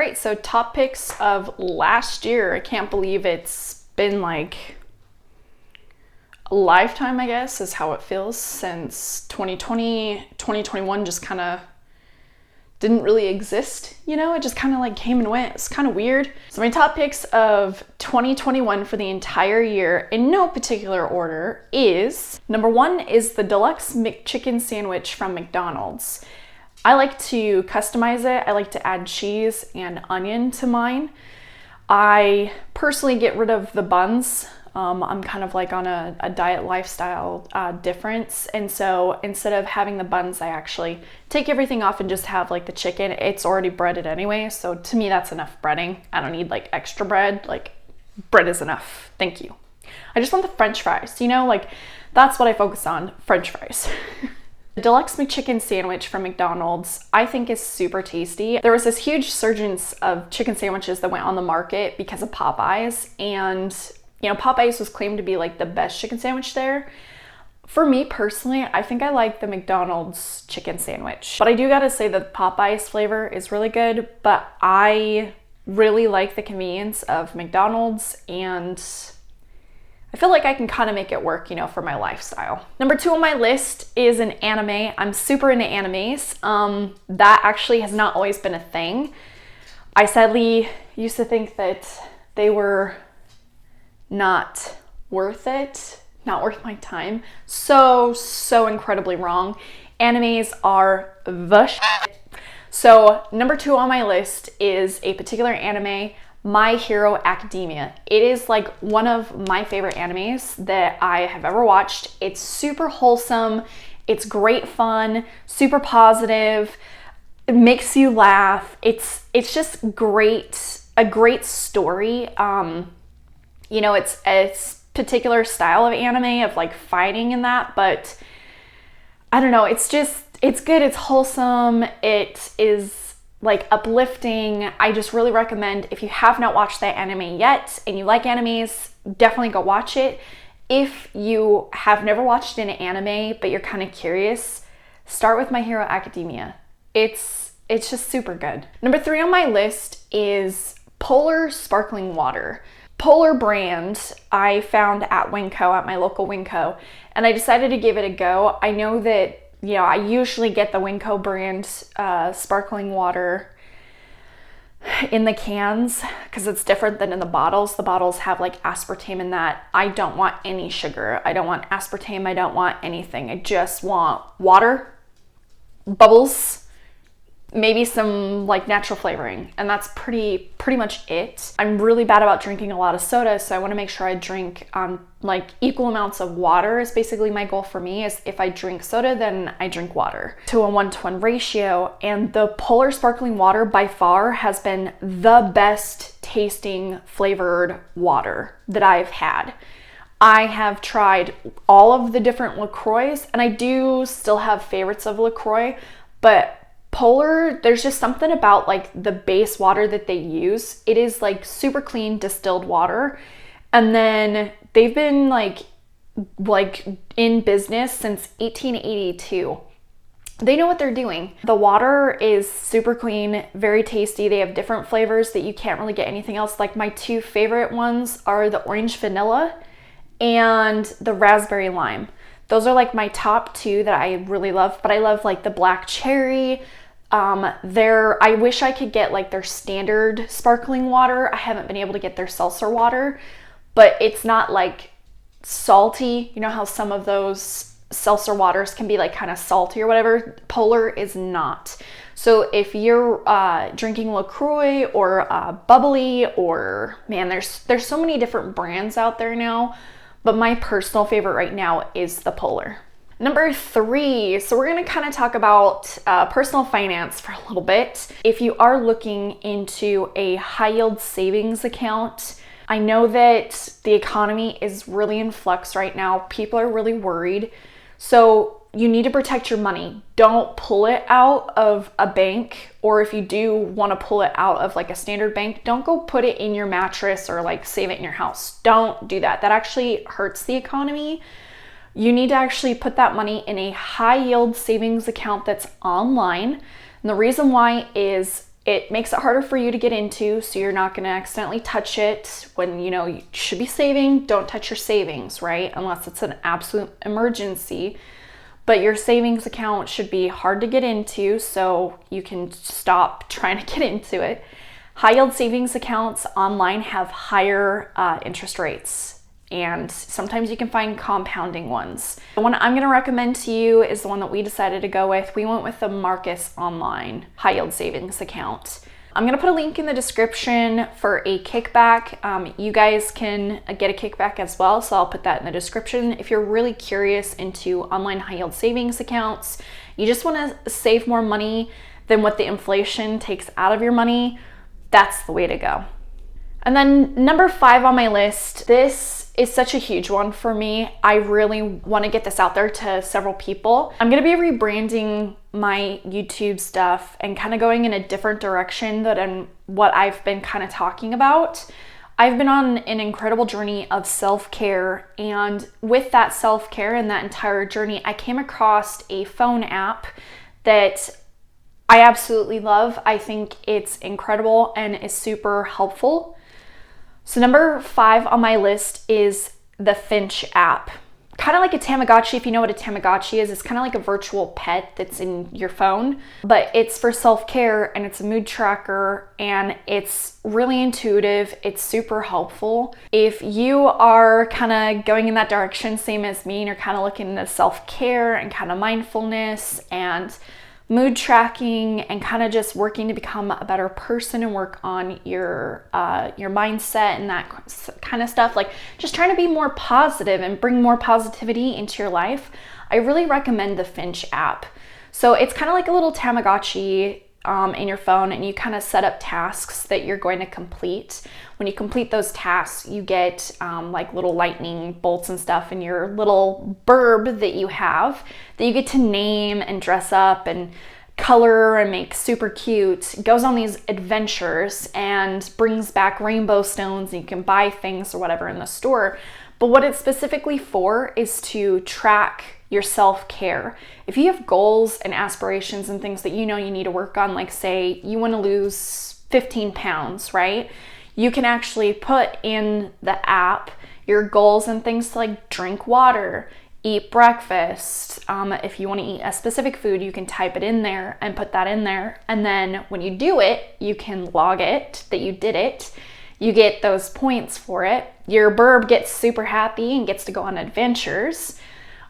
right, so top picks of last year. I can't believe it's been like a lifetime, I guess, is how it feels, since 2020. 2021 just kind of didn't really exist, you know? It just kind of like came and went. It's kind of weird. So my top picks of 2021 for the entire year, in no particular order, is number 1 is the Deluxe McChicken sandwich from McDonald's. I like to customize it. I like to add cheese and onion to mine. I personally get rid of the buns. I'm kind of like on a diet lifestyle difference. And so instead of having the buns, I actually take everything off and just have like the chicken. It's already breaded anyway. So to me, that's enough breading. I don't need like extra bread. Like, bread is enough. Thank you. I just want the French fries, you know, like that's what I focus on, French fries. The Deluxe McChicken sandwich from McDonald's, I think, is super tasty. There was this huge surgence of chicken sandwiches that went on the market because of Popeyes, and you know, Popeyes was claimed to be like the best chicken sandwich there. For me personally, I think I like the McDonald's chicken sandwich, but I do gotta say that Popeyes flavor is really good, but I really like the convenience of McDonald's, and I feel like I can kind of make it work, you know, for my lifestyle. Number 2 on my list is an anime. I'm super into animes. That actually has not always been a thing. I sadly used to think that they were not worth it, not worth my time. So incredibly wrong. Animes are the shit. So number 2 on my list is a particular anime, My Hero Academia. It is like one of my favorite animes that I have ever watched. It's super wholesome. It's great fun, super positive. It makes you laugh. It's just great, a great story. You know, it's a particular style of anime of like fighting and that, but I don't know, it's good, it's wholesome, it is like uplifting. I just really recommend, if you have not watched that anime yet and you like animes, definitely go watch it. If you have never watched an anime but you're kind of curious, start with My Hero Academia. It's just super good. Number 3 on my list is Polar Sparkling Water. Polar brand I found at Winco, at my local Winco, and I decided to give it a go. I know that, you know, I usually get the Winco brand sparkling water in the cans because it's different than in the bottles. The bottles have like aspartame in that. I don't want any sugar. I don't want aspartame. I don't want anything. I just want water, bubbles, maybe some like natural flavoring, and that's pretty much it. I'm really bad about drinking a lot of soda, so I want to make sure I drink like equal amounts of water is basically my goal for me. Is if I drink soda, then I drink water to a 1-to-1 ratio. And the Polar Sparkling Water by far has been the best tasting flavored water that I've had. I have tried all of the different LaCroix, and I do still have favorites of LaCroix, but Polar, there's just something about like the base water that they use. It is like super clean distilled water. And then they've been like in business since 1882. They know what they're doing. The water is super clean, very tasty. They have different flavors that you can't really get anything else. Like my 2 favorite ones are the orange vanilla and the raspberry lime. Those are like my top 2 that I really love, but I love like the black cherry. I wish I could get like their standard sparkling water. I haven't been able to get their seltzer water, but it's not like salty. You know how some of those seltzer waters can be like kind of salty or whatever? Polar is not. So if you're drinking LaCroix or bubbly, or man, there's so many different brands out there now, but my personal favorite right now is the Polar. Number 3, so we're gonna kind of talk about personal finance for a little bit. If you are looking into a high yield savings account, I know that the economy is really in flux right now. People are really worried. So you need to protect your money. Don't pull it out of a bank, or if you do want to pull it out of like a standard bank, don't go put it in your mattress or like save it in your house. Don't do that. That actually hurts the economy. You need to actually put that money in a high yield savings account that's online. And the reason why is It makes it harder for you to get into, so you're not gonna accidentally touch it when you should be saving. Don't touch your savings, right? Unless it's an absolute emergency. But your savings account should be hard to get into, so you can stop trying to get into it. High yield savings accounts online have higher interest rates, and sometimes you can find compounding ones. The one I'm gonna recommend to you is the one that we decided to go with. We went with the Marcus Online high yield savings account. I'm gonna put a link in the description for a kickback. You guys can get a kickback as well, so I'll put that in the description. If you're really curious into online high yield savings accounts, you just wanna save more money than what the inflation takes out of your money, that's the way to go. And then number 5 on my list, this is such a huge one for me. I really want to get this out there to several people. I'm going to be rebranding my YouTube stuff and kind of going in a different direction than what I've been kind of talking about. I've been on an incredible journey of self-care, and with that self-care and that entire journey, I came across a phone app that I absolutely love. I think it's incredible and is super helpful. So number 5 on my list is the Finch app. Kind of like a Tamagotchi, if you know what a Tamagotchi is. It's kind of like a virtual pet that's in your phone, but it's for self-care and it's a mood tracker and it's really intuitive. It's super helpful. If you are kind of going in that direction, same as me, and you're kind of looking into self-care and kind of mindfulness and mood tracking and kind of just working to become a better person and work on your mindset and that kind of stuff, like just trying to be more positive and bring more positivity into your life, I really recommend the Finch app. So it's kind of like a little Tamagotchi in your phone, and you kind of set up tasks that you're going to complete. When you complete those tasks, you get like little lightning bolts and stuff in your little burb that you have that you get to name and dress up and color and make super cute. It goes on these adventures and brings back rainbow stones, and you can buy things or whatever in the store. But what it's specifically for is to track your self-care. If you have goals and aspirations and things that you need to work on, like say you want to lose 15 pounds, right? You can actually put in the app your goals and things like drink water, eat breakfast. If you want to eat a specific food, you can type it in there and put that in there. And then when you do it, you can log it that you did it. You get those points for it. Your burb gets super happy and gets to go on adventures.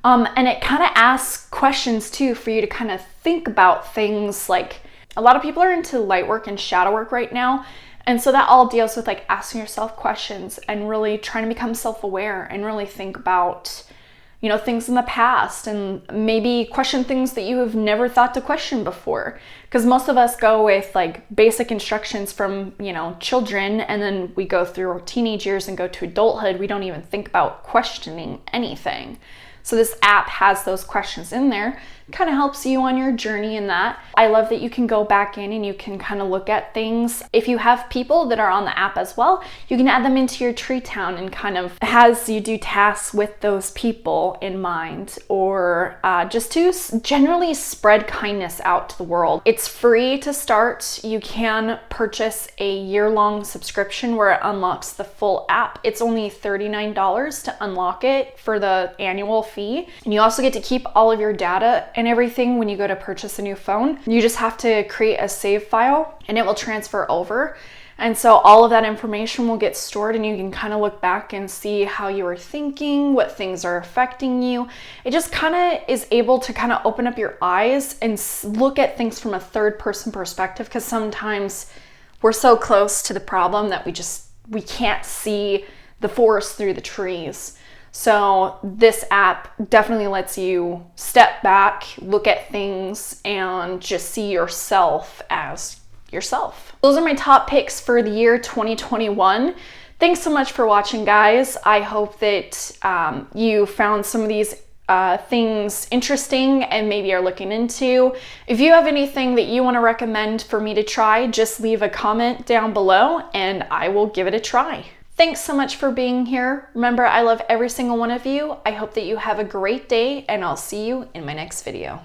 And it kind of asks questions too for you to kind of think about things. Like a lot of people are into light work and shadow work right now. And so that all deals with like asking yourself questions and really trying to become self-aware and really think about, things in the past and maybe question things that you have never thought to question before. Because most of us go with like basic instructions from, children, and then we go through our teenage years and go to adulthood. We don't even think about questioning anything. So this app has those questions in there. It kind of helps you on your journey in that. I love that you can go back in and you can kind of look at things. If you have people that are on the app as well, you can add them into your tree town and kind of has you do tasks with those people in mind, or just to generally spread kindness out to the world. It's free to start. You can purchase a year-long subscription where it unlocks the full app. It's only $39 to unlock it for the annual fee. And you also get to keep all of your data and everything when you go to purchase a new phone. You just have to create a save file and it will transfer over. And so all of that information will get stored, and you can kind of look back and see how you were thinking, what things are affecting you. It just kind of is able to kind of open up your eyes and look at things from a third person perspective, because sometimes we're so close to the problem that we can't see the forest through the trees. So this app definitely lets you step back, look at things, and just see yourself as yourself. Those are my top picks for the year 2021. Thanks so much for watching, guys. I hope that you found some of these things interesting and maybe are looking into. If you have anything that you want to recommend for me to try, just leave a comment down below and I will give it a try. Thanks so much for being here. Remember, I love every single one of you. I hope that you have a great day, and I'll see you in my next video.